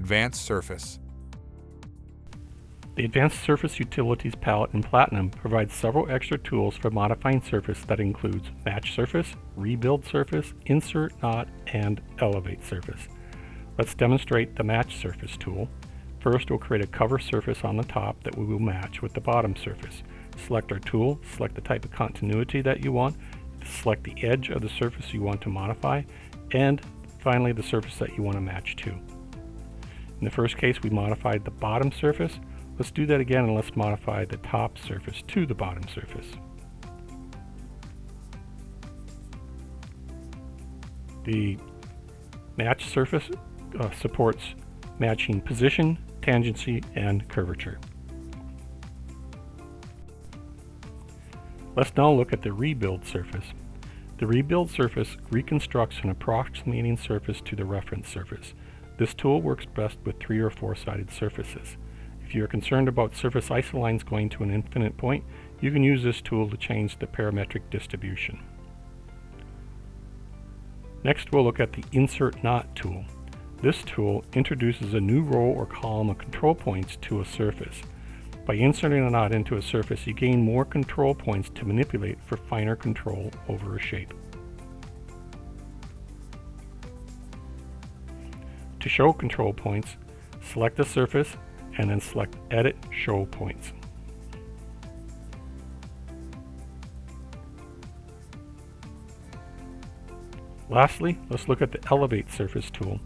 Advanced Surface. The Advanced Surface Utilities palette in Platinum provides several extra tools for modifying surface that includes Match Surface, Rebuild Surface, Insert Knot, and Elevate Surface. Let's demonstrate the Match Surface tool. First, we'll create a cover surface on the top that we will match with the bottom surface. Select our tool, select the type of continuity that you want, select the edge of the surface you want to modify, and finally the surface that you want to match to. In the first case, we modified the bottom surface. Let's do that again, and let's modify the top surface to the bottom surface. The match surface supports matching position, tangency, and curvature. Let's now look at the rebuild surface. The rebuild surface reconstructs an approximating surface to the reference surface. This tool works best with 3 or 4-sided surfaces. If you are concerned about surface isolines going to an infinite point, you can use this tool to change the parametric distribution. Next, we'll look at the Insert Knot tool. This tool introduces a new row or column of control points to a surface. By inserting a knot into a surface, you gain more control points to manipulate for finer control over a shape. To show control points, select the surface and then select Edit Show Points. Lastly, let's look at the Elevate Surface tool.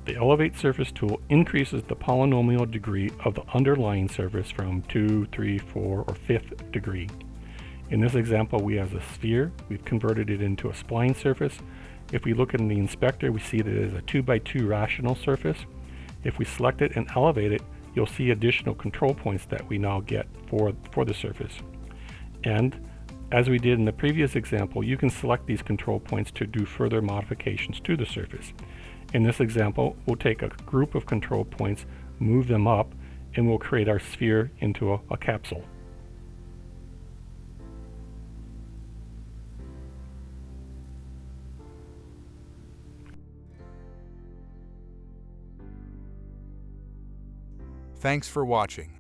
The Elevate Surface tool increases the polynomial degree of the underlying surface from 2, 3, 4, or 5th degree. In this example, we have a sphere. We've converted it into a spline surface. If we look in the inspector, we see that it is a 2x2 rational surface. If we select it and elevate it, you'll see additional control points that we now get for the surface. And as we did in the previous example, you can select these control points to do further modifications to the surface. In this example, we'll take a group of control points, move them up, and we'll create our sphere into a capsule. Thanks for watching.